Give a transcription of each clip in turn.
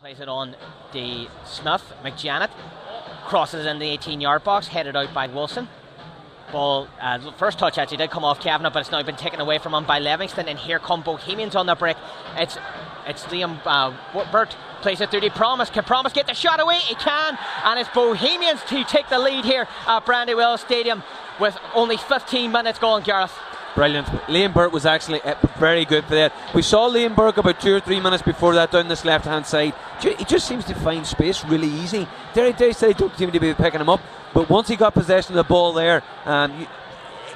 Plays it on the Smith. McJanet crosses in the 18-yard box, headed out by Wilson. Ball, first touch actually did come off Kavanagh, but it's now been taken away from him by Livingston, and here come Bohemians on the break. It's Liam Burt plays it through to Promise. Can Promise get the shot away? He can, and it's Bohemians to take the lead here at Brandywell Stadium with only 15 minutes gone, Gareth. Brilliant. Liam Burt was actually very good for that. We saw Liam Burt about 2 or 3 minutes before that down this left hand side. He just seems to find space really easy. Derry City don't seem to be picking him up, but once he got possession of the ball there,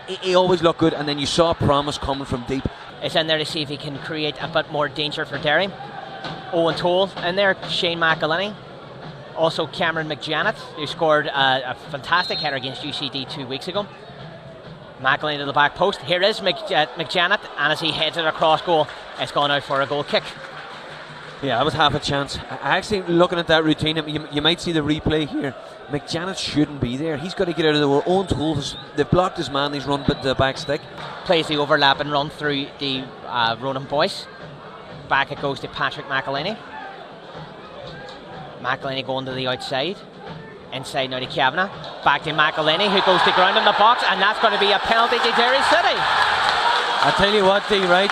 he always looked good, and then you saw Promise coming from deep. It's in there to see if he can create a bit more danger for Derry. Owen Toole in there, Shane McElhinney, also Cameron McJanet, who scored a fantastic header against UCD 2 weeks ago. McElhinney to the back post. Here is McJanet, and as he heads it across goal, it's gone out for a goal kick. Yeah, that was half a chance. Actually, looking at that routine, you might see the replay here. McJanet shouldn't be there. He's got to get out of the own tools. They've blocked his man. He's run to the back stick. Plays the overlap and run through the Ronan Boyce. Back it goes to Patrick McElhinney. McElhinney going to the outside. Inside now to Kavanagh. Back to McElhinney, who goes to ground in the box, and that's going to be a penalty to Derry City. I tell you what, D, right?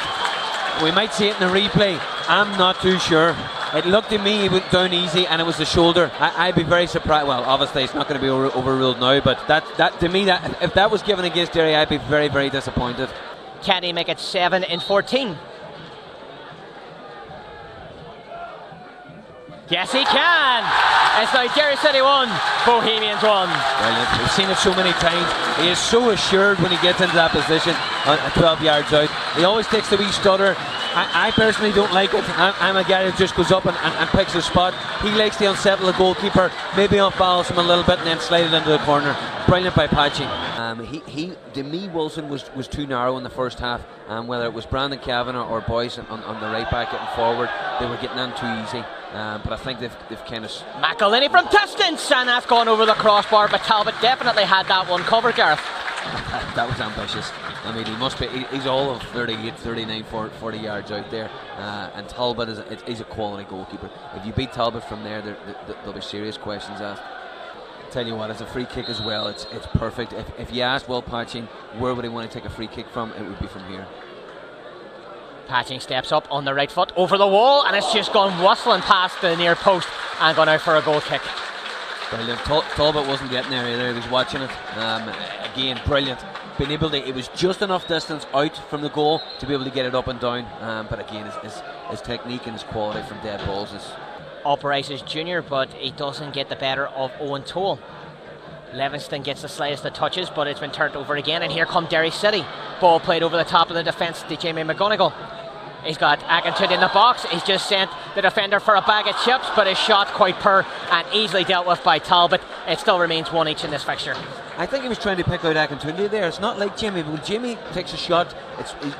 We might see it in the replay. I'm not too sure. It looked to me he went down easy, and it was the shoulder. I'd be very surprised. Well, obviously it's not going to be overruled now, but that to me, that if that was given against Derry, I'd be very, very disappointed. Can he make it 7-14? Yes, he can. It's now Derry City 1, Bohemians 1. Brilliant. We've seen it so many times. He is so assured when he gets into that position, 12 yards out. He always takes the wee stutter. I personally don't like it. I'm a guy who just goes up and picks a spot. He likes to unsettle the goalkeeper, maybe off-balance him a little bit and then slide it into the corner. Brilliant by Patchy. To me, Wilson was too narrow in the first half. Whether it was Brandon Kavanagh or Boyce on the right back getting forward, they were getting in too easy. But I think they've kind of... McElhinney from distance, and that's gone over the crossbar, but Talbot definitely had that one covered, Gareth. That was ambitious. I mean, he must be. He's all of 38, 39, 40 yards out there, and Talbot is a quality goalkeeper. If you beat Talbot from there, there'll be serious questions asked. Tell you what, as a free kick as well, it's perfect. If you asked Will Patching where would he want to take a free kick from, it would be from here. Patching steps up on the right foot over the wall, and it's just gone whistling past the near post and gone out for a goal kick. Brilliant. Talbot wasn't getting there either. He was watching it. Again, brilliant. Being able to, it was just enough distance out from the goal to be able to get it up and down. But again, his technique and his quality from dead balls is... Operates as junior, but he doesn't get the better of Owen Toole. Livingston gets the slightest of touches, but it's been turned over again, and here come Derry City. Ball played over the top of the defence to Jamie McGonigal. He's got Akintunde in the box. He's just sent the defender for a bag of chips, but his shot quite poor and easily dealt with by Talbot. It still remains 1 each in this fixture. I think he was trying to pick out Akintunde there. It's not like Jamie, but when Jamie takes a shot,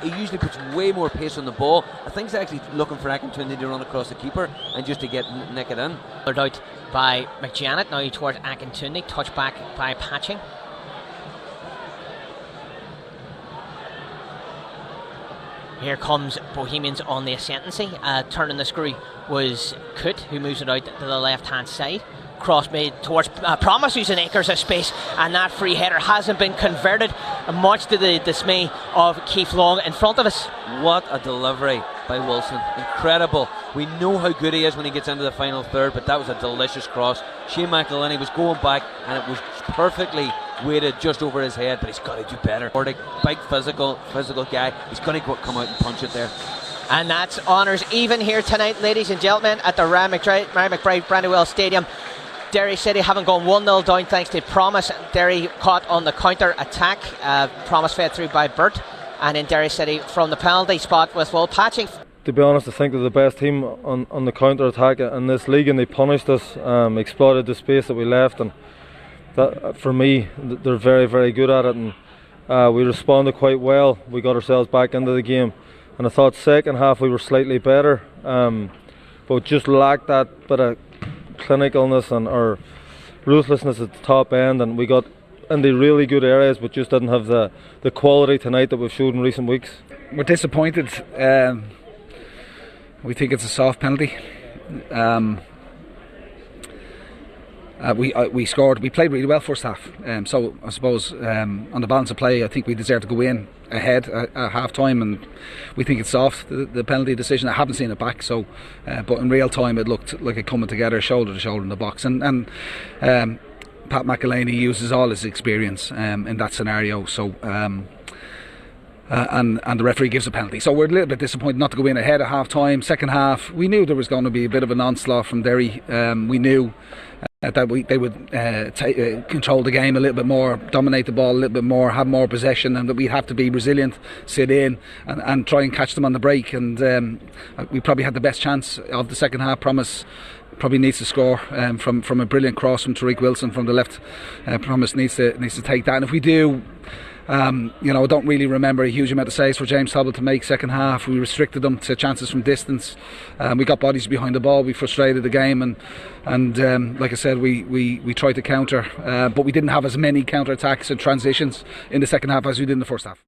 he usually puts way more pace on the ball. I think he's actually looking for Akintunde to run across the keeper and just to nick it in. Cleared out by McJanet, now towards Akintunde, touch back by Patching. Here comes Bohemians on the ascendancy. Turning the screw was Coote, who moves it out to the left hand side. Cross made towards Promise, who's in acres of space, and that free header hasn't been converted, much to the dismay of Keith Long in front of us. What a delivery by Wilson. Incredible. We know how good he is when he gets into the final third, but that was a delicious cross. Shane McElhinney was going back, and it was perfectly weighted just over his head, but he's got to do better. Big physical guy. He's going to come out and punch it there. And that's honours even here tonight, ladies and gentlemen, at the Ryan McBride Brandywell Stadium. Derry City haven't gone 1-0 down thanks to Promise. Derry caught on the counter attack. Promise fed through by Burt, and in Derry City from the penalty spot with Will Patching. To be honest, I think they're the best team on the counter attack in this league, and they punished us, exploited the space that we left, and that, for me, they're very, very good at it, and we responded quite well. We got ourselves back into the game, and I thought second half we were slightly better, but just lacked that bit of clinicalness and our ruthlessness at the top end, and we got in the really good areas but just didn't have the quality tonight that we've showed in recent weeks. We're disappointed. We think it's a soft penalty. We scored. We played really well first half. So I suppose on the balance of play, I think we deserve to go in ahead at half time, and we think it's soft, the penalty decision. I haven't seen it back, so but in real time it looked like it coming together shoulder to shoulder in the box, and Pat McElhaney uses all his experience in that scenario, so and the referee gives a penalty. So we're a little bit disappointed not to go in ahead at half time. Second half, we knew there was going to be a bit of an onslaught from Derry. We knew that they would control the game a little bit more, dominate the ball a little bit more, have more possession, and that we'd have to be resilient, sit in and try and catch them on the break. And we probably had the best chance of the second half. Promise probably needs to score from a brilliant cross from Tariq Wilson from the left. Promise needs to take that, and if we do, I don't really remember a huge amount of saves for James Talbot to make second half. We restricted them to chances from distance. We got bodies behind the ball. We frustrated the game, and like I said, we tried to counter, but we didn't have as many counter attacks and transitions in the second half as we did in the first half.